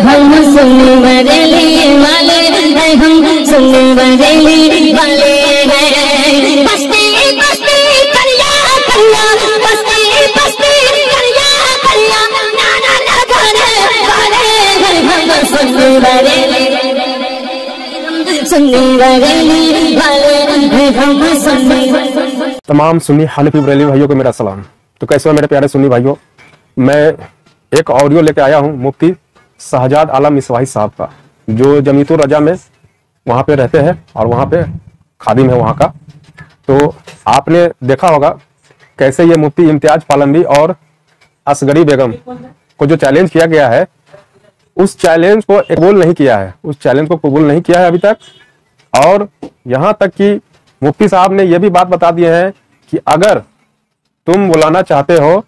ہم سنی بریلی والے ہیں، ہم سنی بریلی والے ہیں۔ بستی بستی کریا کریا، بستی بستی کریا کریا، نانا لگانے والے ہیں، ہم سنی بریلی والے ہیں، ہم سنی۔ تمام سنی حنفی بریلوی بھائیوں کو میرا سلام۔ تو کیسے ہو میرے پیارے سنی بھائیوں؟ میں ایک آڈیو لے کے آیا ہوں مفتی شہزاد عالم مصباحی صاحب کا، جو جمیعت الرجا میں وہاں پہ رہتے ہیں اور وہاں پہ خادم ہے وہاں کا۔ تو آپ نے دیکھا ہوگا کیسے یہ مفتی امتیاز پالنوی اور اصغری بیگم کو جو چیلنج کیا گیا ہے، اس چیلنج کو قبول نہیں کیا ہے، اس چیلنج کو قبول نہیں کیا ہے ابھی تک۔ اور یہاں تک کہ مفتی صاحب نے یہ بھی بات بتا دی ہے کہ اگر تم بلانا چاہتے ہو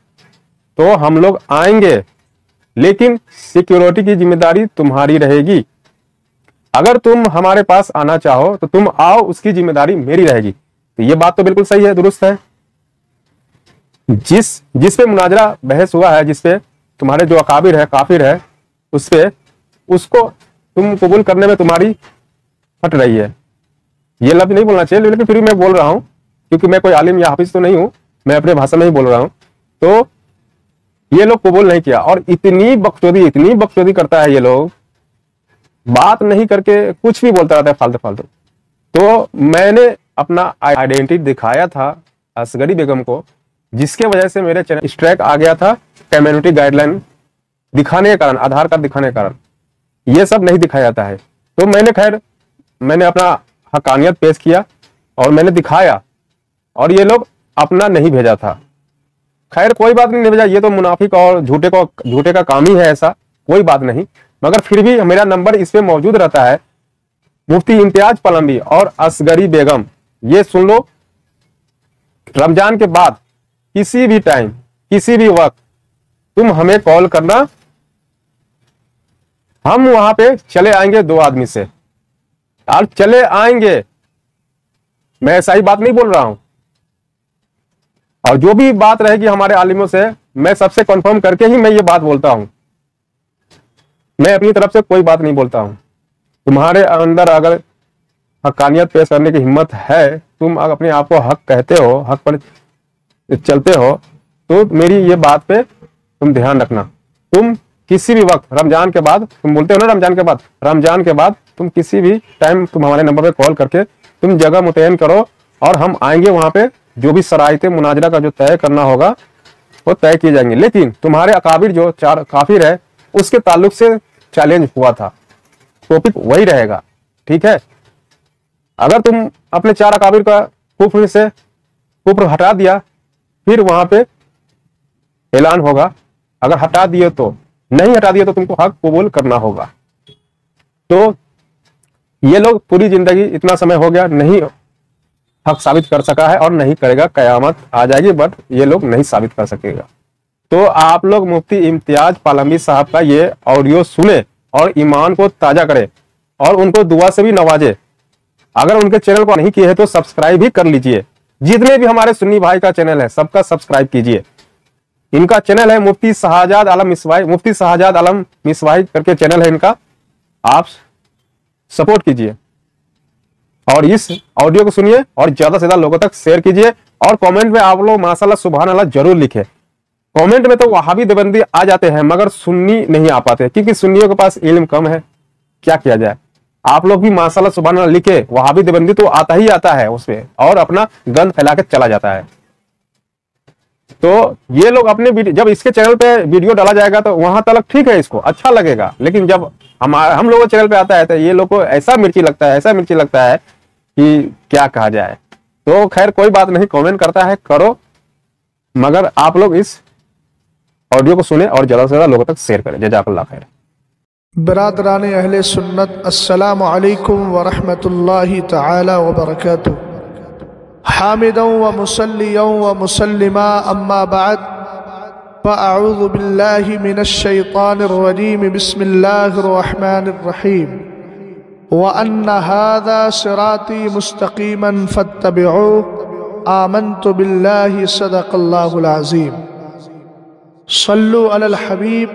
تو ہم لوگ آئیں گے، لیکن سیکیورٹی کی ذمہ داری تمہاری رہے گی۔ اگر تم ہمارے پاس آنا چاہو تو تم آؤ، اس کی ذمہ داری میری رہے گی۔ تو یہ بات تو بالکل صحیح ہے، درست ہے۔ جس پہ مناظرہ بحث ہوا ہے، جس پہ تمہارے جو اکابر ہے، کافر ہے، اس پہ اس کو تم قبول کرنے میں تمہاری پھٹ رہی ہے۔ یہ لفظ نہیں بولنا چاہیے، لیکن پھر میں بول رہا ہوں کیونکہ میں کوئی عالم یا حافظ تو نہیں ہوں، میں اپنے بھاشا میں ہی بول رہا ہوں۔ تو یہ لوگ قبول نہیں کیا، اور اتنی بکچودی کرتا ہے یہ لوگ، بات نہیں کر کے کچھ بھی بولتا رہتا ہے فالتو۔ تو میں نے اپنا آئیڈینٹی دکھایا تھا اصغری بیگم کو، جس کی وجہ سے میرے چینل اسٹرائک آ گیا تھا کمیونٹی گائیڈ لائن دکھانے کے کارن، آدھار کارڈ دکھانے کے کارن۔ یہ سب نہیں دکھایا جاتا ہے۔ تو میں نے اپنا حقانیت پیش کیا اور میں نے دکھایا، اور یہ لوگ اپنا نہیں بھیجا تھا۔ خیر کوئی بات نہیں بھیجا، یہ تو منافق اور جھوٹے کا کام ہی ہے، ایسا کوئی بات نہیں۔ مگر پھر بھی میرا نمبر اس پہ موجود رہتا ہے۔ مفتی امتیاز پالنوی اور اصغری بیگم، یہ سن لو، رمضان کے بعد کسی بھی ٹائم، کسی بھی وقت تم ہمیں کال کرنا، ہم وہاں پہ چلے آئیں گے 2 آدمی سے، اور چلے آئیں گے۔ میں ایسا ہی بات نہیں بول رہا ہوں، اور جو بھی بات رہے گی ہمارے عالموں سے، میں سب سے کنفرم کر کے ہی میں یہ بات بولتا ہوں۔ میں اپنی طرف سے کوئی بات نہیں بولتا ہوں۔ تمہارے اندر اگر حقانیت پیش کرنے کی ہمت ہے، تم اپنے آپ کو حق کہتے ہو، حق پر چلتے ہو، تو میری یہ بات پہ تم دھیان رکھنا۔ تم کسی بھی وقت رمضان کے بعد، تم بولتے ہو نا رمضان کے بعد تم کسی بھی ٹائم تم ہمارے نمبر پہ کال کر کے تم جگہ متعین کرو، اور ہم آئیں گے وہاں پہ۔ جو بھی شرائط مناظرہ کا جو طے کرنا ہوگا وہ طے کیے جائیں گے، لیکن تمہارے اکابر جو 4 کافر ہے، اس کے تعلق سے چیلنج ہوا تھا، ٹاپک وہی رہے گا، ٹھیک ہے؟ اگر تم اپنے 4 اکابر کا کفر ہٹا دیا، پھر وہاں پہ اعلان ہوگا۔ اگر ہٹا دیے تو، نہیں ہٹا دیے تو تم کو حق قبول کرنا ہوگا۔ تو یہ لوگ پوری زندگی اتنا سمے ہو گیا نہیں حق ثابت کر سکا ہے، اور نہیں کرے گا، قیامت آ جائے گی بٹ یہ لوگ نہیں ثابت کر سکے گا۔ تو آپ لوگ مفتی امتیاز پالنوی صاحب کا یہ آڈیو سنیں اور ایمان کو تازہ کرے، اور ان کو دعا سے بھی نوازے۔ اگر ان کے چینل کو نہیں کیے ہیں تو سبسکرائب بھی کر لیجئے۔ جتنے بھی ہمارے سنی بھائی کا چینل ہے، سب کا سبسکرائب کیجئے۔ ان کا چینل ہے مفتی شہزاد عالم مصباحی کر کے چینل ہے ان کا، آپ سپورٹ کیجئے، اور اس آڈیو کو سنیے، اور زیادہ سے زیادہ لوگوں تک شیئر کیجئے۔ اور کامنٹ میں آپ لوگ ماشاءاللہ سبحان اللہ ضرور لکھیں۔ کامنٹ میں تو وہابی دیوبندی آ جاتے ہیں، مگر سنی نہیں آ پاتے، کیونکہ سنیوں کے پاس علم کم ہے، کیا کیا جائے۔ آپ لوگ بھی ماشاءاللہ سبحان اللہ لکھے، وہابی دیوبندی تو آتا ہی آتا ہے اس پہ، اور اپنا گند پھیلا کے چلا جاتا ہے۔ تو یہ لوگ اپنے جب اس کے چینل پہ ویڈیو ڈالا جائے گا تو وہاں تک ٹھیک ہے، اس کو اچھا لگے گا، لیکن جب ہم لوگوں کے چینل پہ آتا ہے تو یہ لوگ کو ایسا مرچی لگتا ہے کہ کیا کہا جائے۔ تو خیر کوئی بات نہیں، کامنٹ کرتا ہے کرو، مگر آپ لوگ اس آڈیو کو سنیں اور زیادہ سے زیادہ لوگوں تک شیئر کریں۔ جزاک اللہ خیر۔ برادران اہل سنت، السلام علیکم ورحمۃ اللہ تعالی وبرکاتہ۔ حامدا ومصلیا ومسلما اما بعد، فاعوذ باللہ من الشیطان الرجیم، بسم اللہ الرحمن الرحیم۔ وَأَنَّ هَذَا صِرَاطِي مُسْتَقِيمًا فَاتَّبِعُوهُ آمَنْتُ بِاللَّهِ صدق اللہ العظیم۔ صلوا علی الحبیب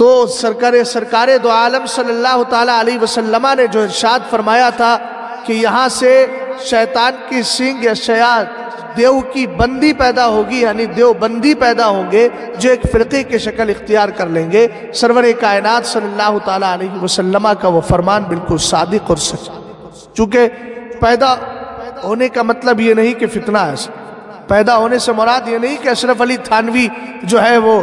تو سرکار دو عالم صلی اللہ تعالیٰ علیہ وسلم نے جو ارشاد فرمایا تھا کہ یہاں سے شیطان کی سینگ یا شیاط دیو کی بندی پیدا ہوگی، یعنی دیو بندی پیدا ہوں گے جو ایک فرقے کی شکل اختیار کر لیں گے، سرور کائنات صلی اللہ تعالیٰ علیہ وسلم کا وہ فرمان بالکل صادق اور سچ۔ چونکہ پیدا ہونے کا مطلب یہ نہیں کہ فتنہ ہے، پیدا ہونے سے مراد یہ نہیں کہ اشرف علی تھانوی جو ہے وہ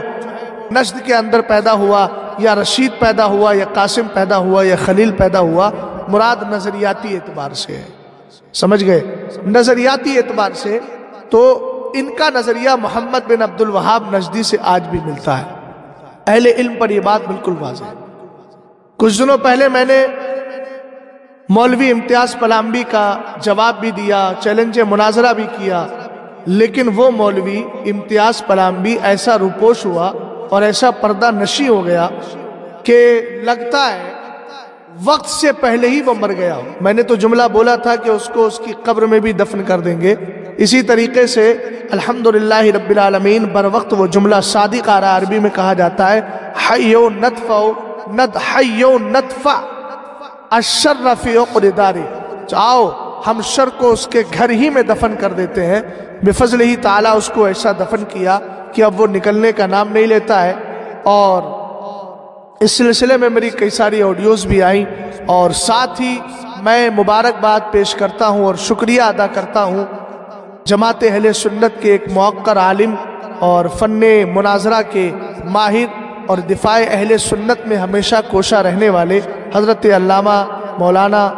نجد کے اندر پیدا ہوا، یا رشید پیدا ہوا، یا قاسم پیدا ہوا، یا خلیل پیدا ہوا، مراد نظریاتی اعتبار سے ہے، سمجھ گئے؟ نظریاتی اعتبار سے تو ان کا نظریہ محمد بن عبد الوہاب نجدی سے آج بھی ملتا ہے، اہل علم پر یہ بات بالکل واضح ہے۔ کچھ دنوں پہلے میں نے مولوی امتیاز پلامبی کا جواب بھی دیا، چیلنج مناظرہ بھی کیا، لیکن وہ مولوی امتیاز پلامبی ایسا روپوش ہوا اور ایسا پردہ نشی ہو گیا کہ لگتا ہے وقت سے پہلے ہی وہ مر گیا ہو۔ میں نے تو جملہ بولا تھا کہ اس کو اس کی قبر میں بھی دفن کر دیں گے، اسی طریقے سے الحمدللہ رب العالمین بر وقت وہ جملہ صادق آ رہا، عربی میں کہا جاتا ہے حیو ندفع الشر فی عقر داری، چاہو ہم شر کو اس کے گھر ہی میں دفن کر دیتے ہیں۔ بفضل ہی تعالیٰ اس کو ایسا دفن کیا کہ اب وہ نکلنے کا نام نہیں لیتا ہے، اور اس سلسلے میں میری کئی ساری آڈیوز بھی آئیں، اور ساتھ ہی میں مبارکباد پیش کرتا ہوں اور شکریہ ادا کرتا ہوں جماعت اہل سنت کے ایک موقر عالم اور فن مناظرہ کے ماہر اور دفاع اہل سنت میں ہمیشہ کوشاں رہنے والے حضرت علامہ مولانا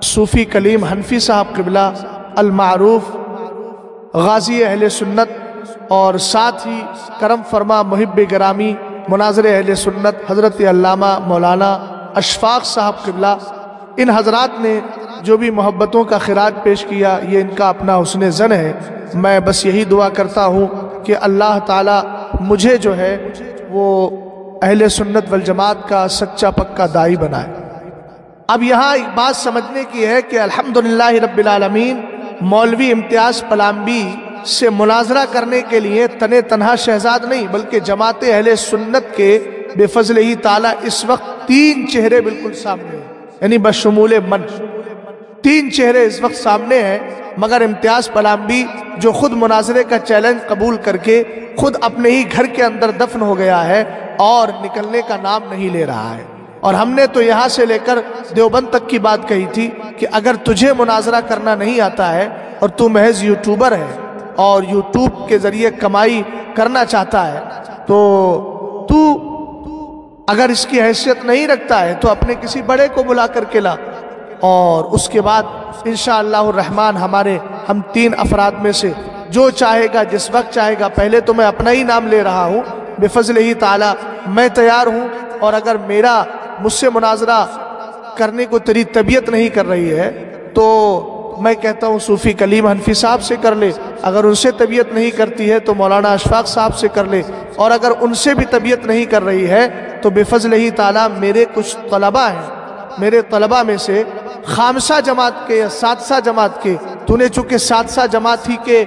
صوفی کلیم حنفی صاحب قبلہ المعروف غازی اہل سنت، اور ساتھ ہی کرم فرما محب گرامی مناظر اہل سنت حضرت علامہ مولانا اشفاق صاحب قبلہ، ان حضرات نے جو بھی محبتوں کا خراج پیش کیا یہ ان کا اپنا حسن ظن ہے۔ میں بس یہی دعا کرتا ہوں کہ اللہ تعالیٰ مجھے جو ہے وہ اہل سنت والجماعت کا سچا پکا داعی بنائے۔ اب یہاں ایک بات سمجھنے کی ہے کہ الحمدللہ رب العالمین مولوی امتیاز پلامبی سے مناظرہ کرنے کے لیے تنہا شہزاد نہیں بلکہ جماعت اہل سنت کے بے فضل ہی تعالیٰ اس وقت 3 چہرے بالکل سامنے ہیں، یعنی بشمول من 3 چہرے اس وقت سامنے ہیں، مگر امتیاز پلامبی جو خود مناظرے کا چیلنج قبول کر کے خود اپنے ہی گھر کے اندر دفن ہو گیا ہے اور نکلنے کا نام نہیں لے رہا ہے۔ اور ہم نے تو یہاں سے لے کر دیوبند تک کی بات کہی تھی کہ اگر تجھے مناظرہ کرنا نہیں آتا ہے اور تو محض یوٹیوبر ہے اور یوٹیوب کے ذریعے کمائی کرنا چاہتا ہے تو تو اگر اس کی حیثیت نہیں رکھتا ہے تو اپنے کسی بڑے کو بلا کر کے لا، اور اس کے بعد انشاءاللہ الرحمن ہم 3 افراد میں سے جو چاہے گا جس وقت چاہے گا، پہلے تو میں اپنا ہی نام لے رہا ہوں، بفضل ہی تعالیٰ میں تیار ہوں، اور اگر مجھ سے مناظرہ کرنے کو تیری طبیعت نہیں کر رہی ہے تو میں کہتا ہوں صوفی کلیم حنفی صاحب سے کر لے، اگر ان سے طبیعت نہیں کرتی ہے تو مولانا اشفاق صاحب سے کر لے، اور اگر ان سے بھی طبیعت نہیں کر رہی ہے تو بفضل ہی تعالیٰ میرے کچھ طلبہ ہیں، میرے طلبہ میں سے خامسہ جماعت کے یا سادسہ جماعت کے، تو نے چونکہ سادسہ جماعت ہی کے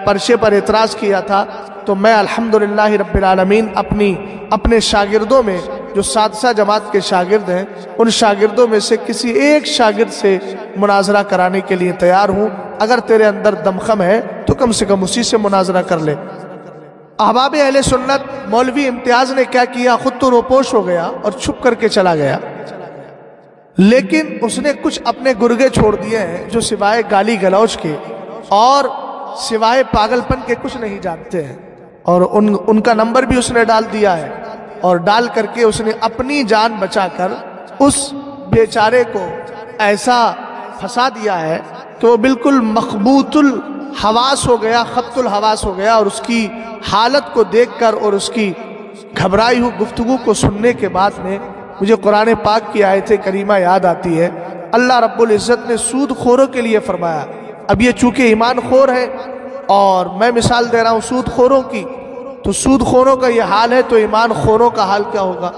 پرچے پر اعتراض کیا تھا، تو میں الحمدللہ رب العالمین اپنے شاگردوں میں جو سادسہ جماعت کے شاگرد ہیں ان شاگردوں میں سے کسی ایک شاگرد سے مناظرہ کرانے کے لیے تیار ہوں۔ اگر تیرے اندر دمخم ہے تو کم سے کم اسی سے مناظرہ کر لے۔ احباب اہل سنت، مولوی امتیاز نے کیا کیا؟ خود تو روپوش ہو گیا اور چھپ کر کے چلا گیا، لیکن اس نے کچھ اپنے گرگے چھوڑ دیے ہیں جو سوائے گالی گلوچ کے اور سوائے پاگل پن کے کچھ نہیں جانتے ہیں، اور ان کا نمبر بھی اس نے ڈال دیا ہے، اور ڈال کر کے اس نے اپنی جان بچا کر اس بیچارے کو ایسا پھنسا دیا ہے کہ وہ بالکل مخبوط الحواس ہو گیا، خبط الحواس ہو گیا، اور اس کی حالت کو دیکھ کر اور اس کی گھبرائی ہوئی گفتگو کو سننے کے بعد میں مجھے قرآن پاک کی آیت کریمہ یاد آتی ہے۔ اللہ رب العزت نے سود خوروں کے لیے فرمایا، اب یہ چونکہ ایمان خور ہے اور میں مثال دے رہا ہوں سود خوروں کی، تو سود خوروں کا یہ حال ہے تو ایمان خوروں کا حال کیا ہوگا؟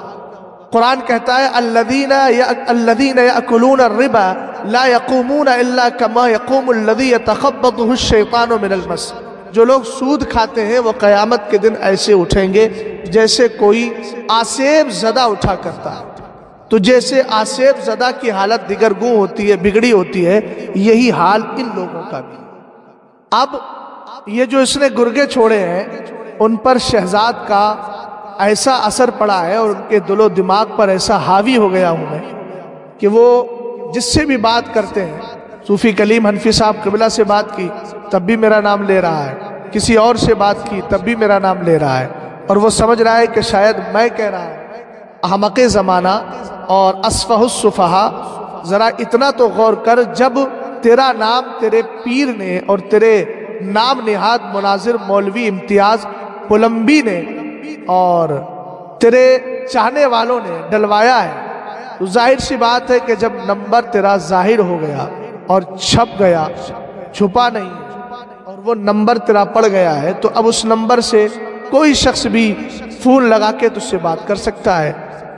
قرآن کہتا ہے الذین یأکلون الربا لا یقومون الا کما یقوم الذی یتخبطہ الشیطان من المس، جو لوگ سود کھاتے ہیں وہ قیامت کے دن ایسے اٹھیں گے جیسے کوئی آسیب زدہ اٹھا کرتا ہے۔ تو جیسے آسیب زدہ کی حالت دگرگوں ہوتی ہے، بگڑی ہوتی ہے، یہی حال ان لوگوں کا بھی۔ اب یہ جو اس نے گرگے چھوڑے ہیں ان پر شہزاد کا ایسا اثر پڑا ہے اور ان کے دل و دماغ پر ایسا حاوی ہو گیا ہوں میں کہ وہ جس سے بھی بات کرتے ہیں، صوفی کلیم حنفی صاحب قبلہ سے بات کی تب بھی میرا نام لے رہا ہے، کسی اور سے بات کی تب بھی میرا نام لے رہا ہے، اور وہ سمجھ رہا ہے کہ شاید میں کہہ رہا ہوں۔ احمق زمانہ اور اسفہ السفہاء، ذرا اتنا تو غور کر، جب تیرا نام تیرے پیر نے اور تیرے نام نہاد مناظر مولوی امتیاز پلمبی نے اور تیرے چاہنے والوں نے ڈلوایا ہے، تو ظاہر سی بات ہے کہ جب نمبر تیرا ظاہر ہو گیا اور چھپ گیا، چھپا نہیں، اور وہ نمبر تیرا پڑ گیا ہے، تو اب اس نمبر سے کوئی شخص بھی فون لگا کے تجھ سے بات کر سکتا ہے۔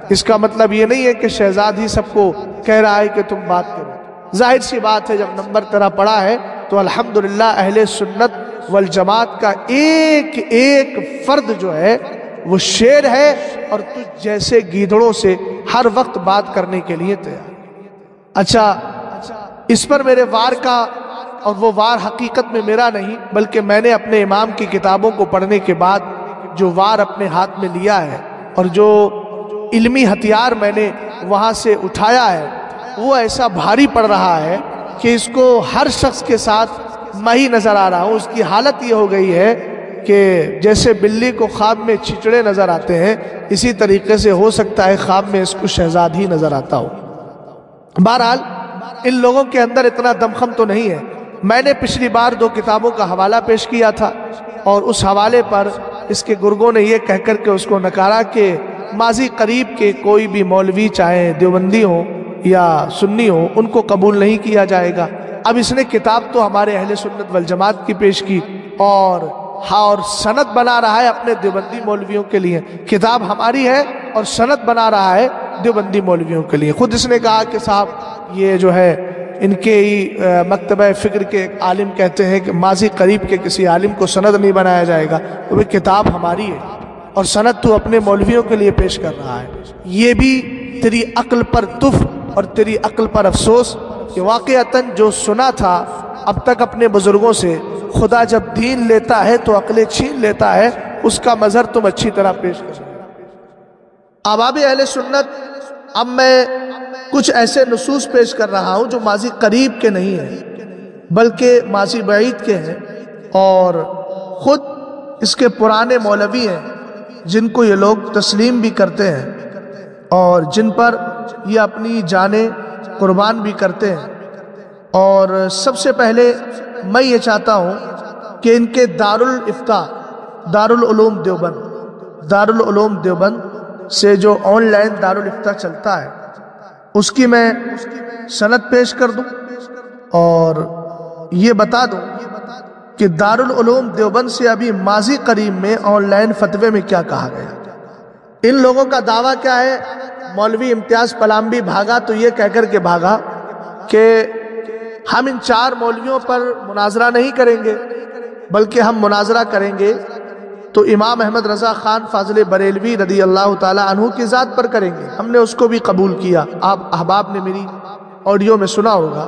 اس کا مطلب یہ نہیں ہے کہ شہزاد ہی سب کو کہہ رہا ہے کہ تم بات کرو۔ ظاہر سی بات ہے جب نمبر تیرا پڑا ہے تو الحمدللہ اہل سنت والجماعت کا ایک ایک فرد جو ہے وہ شیر ہے، اور تجھ جیسے گیدڑوں سے ہر وقت بات کرنے کے لیے تیار۔ اچھا، اس پر میرے وار کا، اور وہ وار حقیقت میں میرا نہیں بلکہ میں نے اپنے امام کی کتابوں کو پڑھنے کے بعد جو وار اپنے ہاتھ میں لیا ہے اور جو علمی ہتھیار میں نے وہاں سے اٹھایا ہے، وہ ایسا بھاری پڑ رہا ہے کہ اس کو ہر شخص کے ساتھ میں ہی نظر آ رہا ہوں۔ اس کی حالت یہ ہو گئی ہے کہ جیسے بلی کو خواب میں چچڑے نظر آتے ہیں، اسی طریقے سے ہو سکتا ہے خواب میں اس کو شہزاد ہی نظر آتا ہو۔ بہرحال ان لوگوں کے اندر اتنا دمخم تو نہیں ہے۔ میں نے پچھلی بار 2 کتابوں کا حوالہ پیش کیا تھا، اور اس حوالے پر اس کے گرگوں نے یہ کہہ کر کے اس کو نکارا کہ ماضی قریب کے کوئی بھی مولوی، چاہے دیوبندی ہو یا سنی ہو، ان کو قبول نہیں کیا جائے گا۔ اب اس نے کتاب تو ہمارے اہل سنت والجماعت کی پیش کی، اور سند بنا رہا ہے اپنے دیوبندی مولویوں کے لیے۔ کتاب ہماری ہے اور سند بنا رہا ہے دیوبندی مولویوں کے لیے۔ خود اس نے کہا کہ صاحب یہ جو ہے ان کے ہی مکتبہ فکر کے ایک عالم کہتے ہیں کہ ماضی قریب کے کسی عالم کو سند نہیں بنایا جائے گا، تو وہ کتاب ہماری ہے اور سند تو اپنے مولویوں کے لیے پیش کر رہا ہے۔ یہ بھی تیری عقل پر تف اور تیری عقل پر افسوس کہ واقعتاً جو سنا تھا اب تک اپنے بزرگوں سے، خدا جب دین لیتا ہے تو عقلیں چھین لیتا ہے، اس کا مظہر تم اچھی طرح پیش کر۔ احباب اہل سنت، اب میں کچھ ایسے نصوص پیش کر رہا ہوں جو ماضی قریب کے نہیں ہیں بلکہ ماضی بعید کے ہیں، اور خود اس کے پرانے مولوی ہیں جن کو یہ لوگ تسلیم بھی کرتے ہیں اور جن پر یہ اپنی جانیں قربان بھی کرتے ہیں۔ اور سب سے پہلے میں یہ چاہتا ہوں کہ ان کے دارالفتاء، دارالعلوم دیوبند سے جو آن لائن دارالفتاء چلتا ہے اس کی میں سند پیش کر دوں، اور یہ بتا دوں کہ دارالعلوم دیوبند سے ابھی ماضی قریب میں آن لائن فتوے میں کیا کہا گیا۔ ان لوگوں کا دعویٰ کیا ہے؟ مولوی امتیاز پلامبی بھاگا تو یہ کہہ کر کے بھاگا کہ ہم ان 4 مولویوں پر مناظرہ نہیں کریں گے بلکہ ہم مناظرہ کریں گے تو امام احمد رضا خان فاضل بریلوی رضی اللہ تعالی عنہ کی ذات پر کریں گے۔ ہم نے اس کو بھی قبول کیا، آپ احباب نے میری آڈیو میں سنا ہوگا،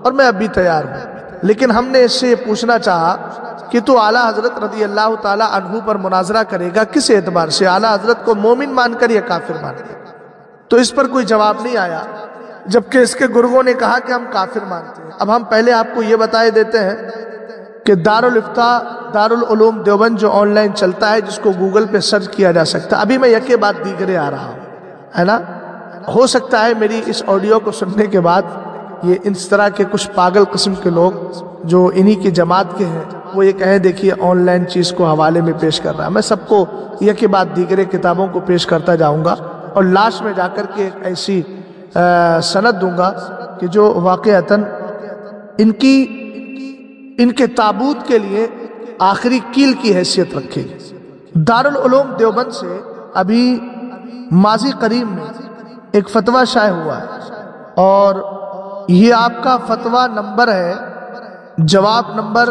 اور میں اب بھی تیار ہوں۔ لیکن ہم نے اس سے یہ پوچھنا چاہا کہ تو اعلیٰ حضرت رضی اللہ تعالی عنہ پر مناظرہ کرے گا کس اعتبار سے؟ اعلیٰ حضرت کو مومن مان کر یا کافر مان کر؟ تو اس پر کوئی جواب نہیں آیا، جبکہ اس کے گرگوں نے کہا کہ ہم کافر مانتے ہیں۔ اب ہم پہلے آپ کو یہ بتائے دیتے ہیں کہ دارالفتاء دارالعلوم دیوبند جو آن لائن چلتا ہے، جس کو گوگل پہ سرچ کیا جا سکتا ہے، ابھی میں یکے بعد دیگرے آ رہا ہوں، ہے نا؟ ہو سکتا ہے میری اس آڈیو کو سننے کے بعد یہ اس طرح کے کچھ پاگل قسم کے لوگ جو انہی کی جماعت کے ہیں وہ یہ کہیں دیکھیے آن لائن چیز کو حوالے میں پیش کر رہا ہے۔ میں سب کو یکے بعد دیگرے کتابوں کو پیش کرتا جاؤں گا، اور لاسٹ میں جا کر کے ایک ایسی سند دوں گا کہ جو واقعتاً ان کے تابوت کے لیے آخری کیل کی حیثیت رکھے گی۔ دارالعلوم دیوبند سے ابھی ماضی قریب میں ایک فتویٰ شائع ہوا ہے، اور یہ آپ کا فتویٰ نمبر ہے، جواب نمبر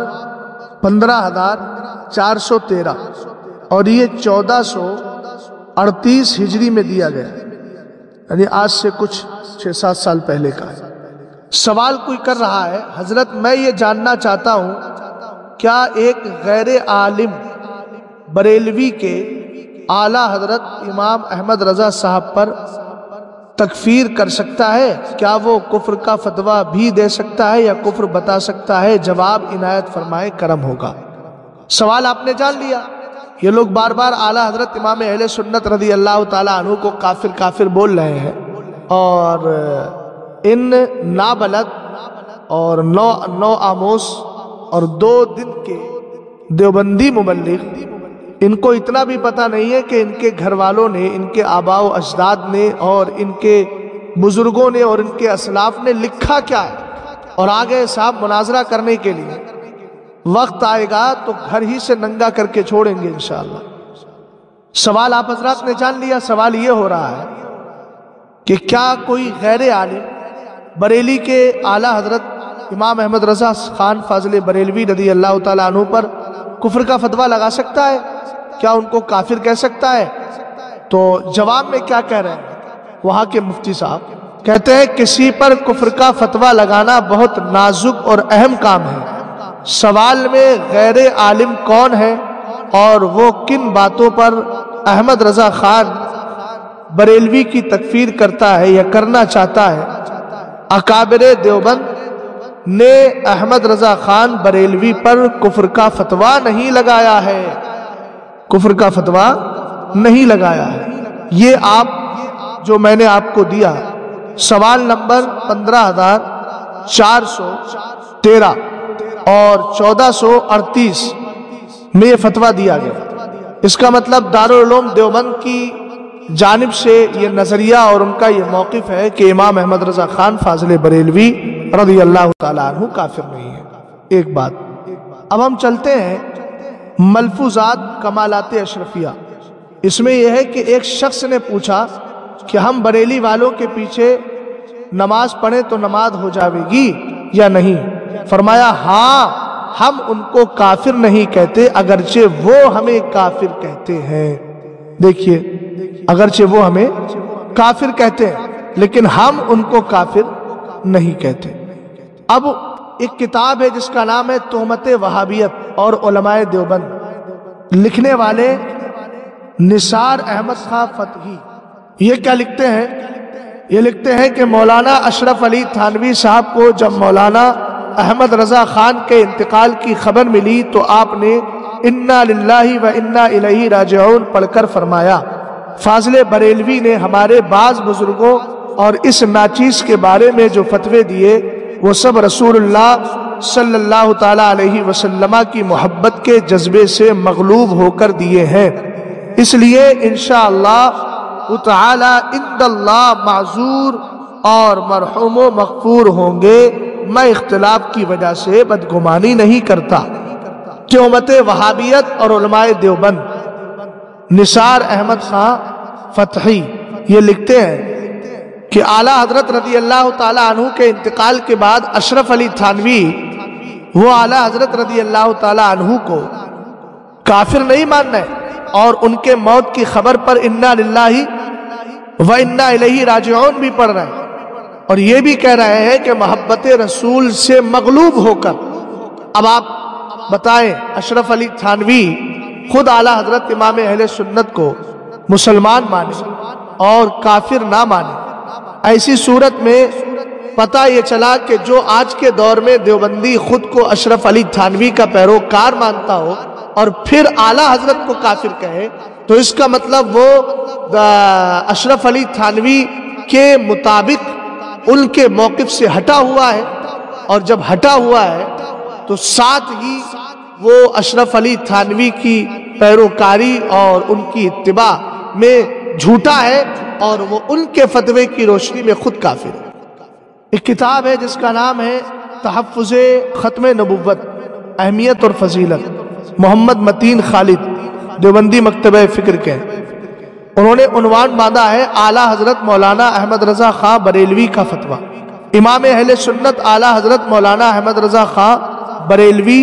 15,413 اور یہ 1438 ہجری میں دیا گیا، یعنی آج سے کچھ 6-7 سال پہلے کا ہے۔ سوال کوئی کر رہا ہے، حضرت میں یہ جاننا چاہتا ہوں کیا ایک غیر عالم بریلوی کے اعلیٰ حضرت امام احمد رضا صاحب پر تکفیر کر سکتا ہے؟ کیا وہ کفر کا فتویٰ بھی دے سکتا ہے یا کفر بتا سکتا ہے؟ جواب عنایت فرمائے، کرم ہوگا۔ سوال آپ نے جان لیا۔ یہ لوگ بار بار اعلیٰ حضرت امام اہل سنت رضی اللہ تعالیٰ عنہ کو کافر کافر بول رہے ہیں، اور ان نابلد اور نو آموز اور 2 دن کے دیوبندی مبلغ، ان کو اتنا بھی پتہ نہیں ہے کہ ان کے گھر والوں نے، ان کے آباء و اجداد نے اور ان کے بزرگوں نے اور ان کے اسلاف نے لکھا کیا ہے، اور آگے صاحب مناظرہ کرنے کے لیے وقت آئے گا تو گھر ہی سے ننگا کر کے چھوڑیں گے انشاءاللہ۔ سوال آپ حضرات نے جان لیا۔ سوال یہ ہو رہا ہے کہ کیا کوئی غیر عالم بریلی کے اعلیٰ حضرت امام احمد رضا خان فاضل بریلوی رضی اللہ تعالیٰ عنہ پر کفر کا فتویٰ لگا سکتا ہے؟ کیا ان کو کافر کہہ سکتا ہے؟ تو جواب میں کیا کہہ رہے ہیں وہاں کے مفتی صاحب؟ کہتے ہیں کسی پر کفر کا فتویٰ لگانا بہت نازک اور اہم کام ہے۔ سوال میں غیر عالم کون ہے اور وہ کن باتوں پر احمد رضا خان بریلوی کی تکفیر کرتا ہے یا کرنا چاہتا ہے؟ اکابر دیوبند نے احمد رضا خان بریلوی پر کفر کا فتویٰ نہیں لگایا ہے، کفر کا فتویٰ نہیں لگایا ہے۔ یہ آپ جو میں نے آپ کو دیا سوال نمبر 15,413 اور 1438 میں یہ فتویٰ دیا گیا۔ اس کا مطلب دارالعلوم دیوبند کی جانب سے یہ نظریہ اور ان کا یہ موقف ہے کہ امام احمد رضا خان فاضل بریلوی رضی اللہ تعالیٰ عنہ کافر نہیں ہے۔ ایک بات۔ اب ہم چلتے ہیں ملفوظات کمالات اشرفیہ۔ اس میں یہ ہے کہ ایک شخص نے پوچھا کہ ہم بریلی والوں کے پیچھے نماز پڑھیں تو نماز ہو جاوے گی یا نہیں؟ فرمایا ہاں، ہم ان کو کافر نہیں کہتے اگرچہ وہ ہمیں کافر کہتے ہیں۔ دیکھیے، اگرچہ وہ ہمیں کافر کہتے ہیں لیکن ہم ان کو کافر نہیں کہتے۔ اب ایک کتاب ہے جس کا نام ہے تہمت وہابیت اور علماء دیوبند، لکھنے والے نثار احمد خان فتحی۔ یہ کیا لکھتے ہیں؟ یہ لکھتے ہیں کہ مولانا اشرف علی تھانوی صاحب کو جب مولانا احمد رضا خان کے انتقال کی خبر ملی تو آپ نے انا للہ و انا الیہ راجعون پڑھ کر فرمایا فاضل بریلوی نے ہمارے بعض بزرگوں اور اس ناچیز کے بارے میں جو فتوے دیے وہ سب رسول اللہ صلی اللہ تعالیٰ علیہ وسلم کی محبت کے جذبے سے مغلوب ہو کر دیے ہیں، اس لیے انشاءاللہ تعالی عند اللہ معذور اور مرحوم و مغفور ہوں گے۔ میں اختلاف کی وجہ سے بدگمانی نہیں کرتا۔ تہمت وہابیت اور علماء دیوبند، نثار احمد خان فتحی یہ لکھتے ہیں کہ اعلیٰ حضرت رضی اللہ تعالیٰ عنہ کے انتقال کے بعد اشرف علی تھانوی وہ اعلیٰ حضرت رضی اللہ تعالیٰ عنہ کو کافر نہیں مان رہے اور ان کے موت کی خبر پر انا للہ و انا الیہ راجعون بھی پڑھ رہے ہیں، اور یہ بھی کہہ رہے ہیں کہ محبت رسول سے مغلوب ہو کر۔ اب آپ بتائیں، اشرف علی تھانوی خود اعلیٰ حضرت امام اہل سنت کو مسلمان مانے اور کافر نہ مانے، ایسی صورت میں پتہ یہ چلا کہ جو آج کے دور میں دیوبندی خود کو اشرف علی تھانوی کا پیروکار مانتا ہو اور پھر اعلیٰ حضرت کو کافر کہے تو اس کا مطلب وہ اشرف علی تھانوی کے مطابق ان کے موقف سے ہٹا ہوا ہے، اور جب ہٹا ہوا ہے تو ساتھ ہی وہ اشرف علی تھانوی کی پیروکاری اور ان کی اتباع میں جھوٹا ہے اور وہ ان کے فتوے کی روشنی میں خود کافر ہے۔ ایک کتاب ہے جس کا نام ہے تحفظ ختم نبوت، اہمیت اور فضیلت، محمد متین خالد، دیوبندی مکتبہ فکر کے، انہوں نے عنوان باندھا ہے اعلیٰ حضرت مولانا احمد رضا خان بریلوی کا فتویٰ۔ امام اہل سنت اعلیٰ حضرت مولانا احمد رضا خان بریلوی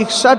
61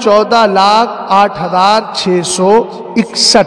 14,08,661,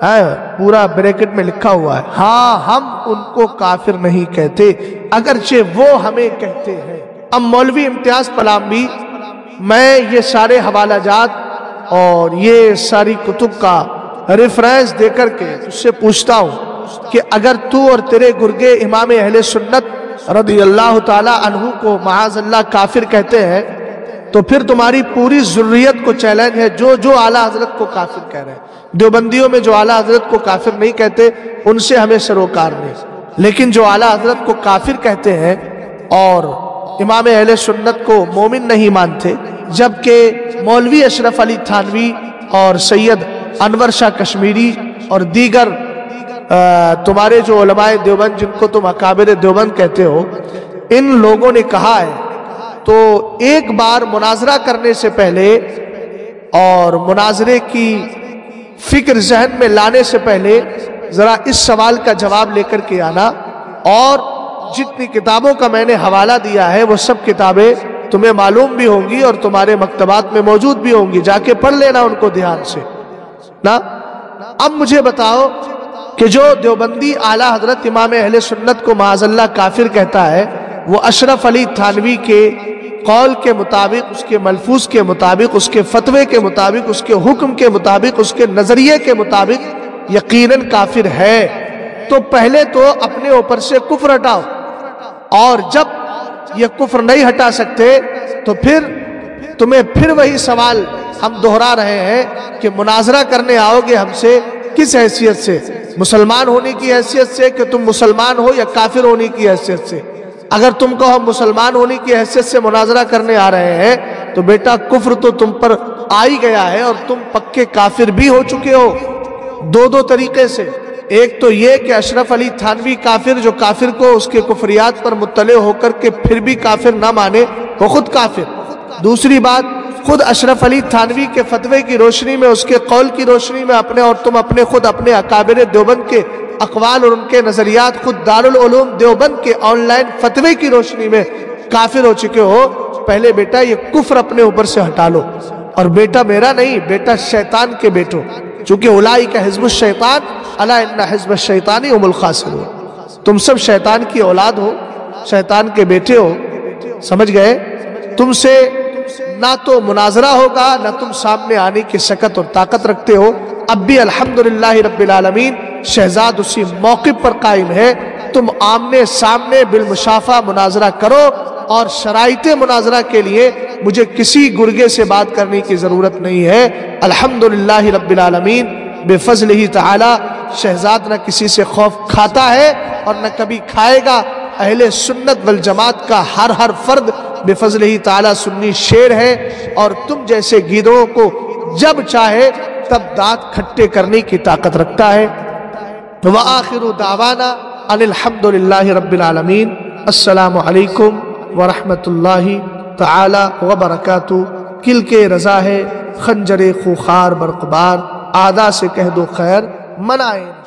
پورا بریکٹ میں لکھا ہوا ہے، ہاں ہم ان کو کافر نہیں کہتے اگرچہ وہ ہمیں کہتے ہیں۔ اب مولوی امتیاز پلامبی، میں یہ سارے حوالہ جات اور یہ ساری کتب کا ریفرنس دے کر کے اس سے پوچھتا ہوں کہ اگر تو اور تیرے گرگے امام اہل سنت رضی اللہ تعالی عنہ کو معاذ اللہ کافر کہتے ہیں تو پھر تمہاری پوری ذریت کو چیلنج ہے جو اعلیٰ حضرت کو کافر کہہ رہے ہیں۔ دیوبندیوں میں جو اعلیٰ حضرت کو کافر نہیں کہتے ان سے ہمیں سروکار نہیں، لیکن جو اعلیٰ حضرت کو کافر کہتے ہیں اور امام اہل سنت کو مومن نہیں مانتے، جبکہ مولوی اشرف علی تھانوی اور سید انور شاہ کشمیری اور دیگر تمہارے جو علماء دیوبند جن کو تم اکابر دیوبند کہتے ہو، ان لوگوں نے کہا ہے، تو ایک بار مناظرہ کرنے سے پہلے اور مناظرے کی فکر ذہن میں لانے سے پہلے ذرا اس سوال کا جواب لے کر کے آنا، اور جتنی کتابوں کا میں نے حوالہ دیا ہے وہ سب کتابیں تمہیں معلوم بھی ہوں گی اور تمہارے مکتبات میں موجود بھی ہوں گی، جا کے پڑھ لینا ان کو دھیان سے نا۔ اب مجھے بتاؤ کہ جو دیوبندی اعلیٰ حضرت امام اہل سنت کو معاذ اللہ کافر کہتا ہے، وہ اشرف علی تھانوی کے قول کے مطابق، اس کے ملفوظ کے مطابق، اس کے فتوے کے مطابق، اس کے حکم کے مطابق، اس کے نظریے کے مطابق یقیناً کافر ہے۔ تو پہلے تو اپنے اوپر سے کفر ہٹاؤ، اور جب یہ کفر نہیں ہٹا سکتے تو پھر تمہیں پھر وہی سوال ہم دہرا رہے ہیں کہ مناظرہ کرنے آؤ گے ہم سے کس حیثیت سے؟ مسلمان ہونے کی حیثیت سے کہ تم مسلمان ہو، یا کافر ہونے کی حیثیت سے؟ اگر تم کو ہم مسلمان ہونے کی حیثیت سے مناظرہ کرنے آ رہے ہیں تو بیٹا کفر تو تم پر آ ہی گیا ہے، اور تم پکے کافر بھی ہو چکے ہو دو طریقے سے۔ ایک تو یہ کہ اشرف علی تھانوی کافر، جو کافر کو اس کے کفریات پر مطلع ہو کر کے پھر بھی کافر نہ مانے، وہ خود کافر۔ دوسری بات، خود اشرف علی تھانوی کے فتوے کی روشنی میں، اس کے قول کی روشنی میں اپنے اور تم خود اپنے اکابر دیوبند کے اقوال اور ان کے نظریات، خود دارالعلوم دیوبند کے آن لائن فتوے کی روشنی میں کافر ہو چکے ہو۔ پہلے بیٹا یہ کفر اپنے اوپر سے ہٹا لو، اور بیٹا میرا نہیں، بیٹا شیطان کے بیٹو، چونکہ اولئک حزب الشیطان الا ان حزب الشیطان هم الخاسرون، تم سب شیطان کی اولاد ہو، شیطان کے بیٹے ہو، سمجھ گئے؟ تم سے نہ تو مناظرہ ہوگا، نہ تم سامنے آنے کی سکت اور طاقت رکھتے ہو۔ اب بھی الحمدللہ رب العالمین شہزاد اسی موقف پر قائم ہے، تم آمنے سامنے بالمشافہ مناظرہ کرو، اور شرائط مناظرہ کے لیے مجھے کسی گرگے سے بات کرنے کی ضرورت نہیں ہے۔ الحمدللہ رب العالمین بفضلہ تعالی شہزاد نہ کسی سے خوف کھاتا ہے اور نہ کبھی کھائے گا۔ اہل سنت والجماعت کا ہر فرد بفضلہ تعالی سنی شیر ہے، اور تم جیسے گیدڑوں کو جب چاہے تب دانت کھٹے کرنے کی طاقت رکھتا ہے۔ وآخر دعوانا ان الحمدللہ رب العالمین۔ السلام علیکم ورحمۃ اللہ تعالی وبرکاتہ۔ کل کے رضا ہے خنجر خوخار برقبار، آدھا سے کہہ دو خیر منائیں۔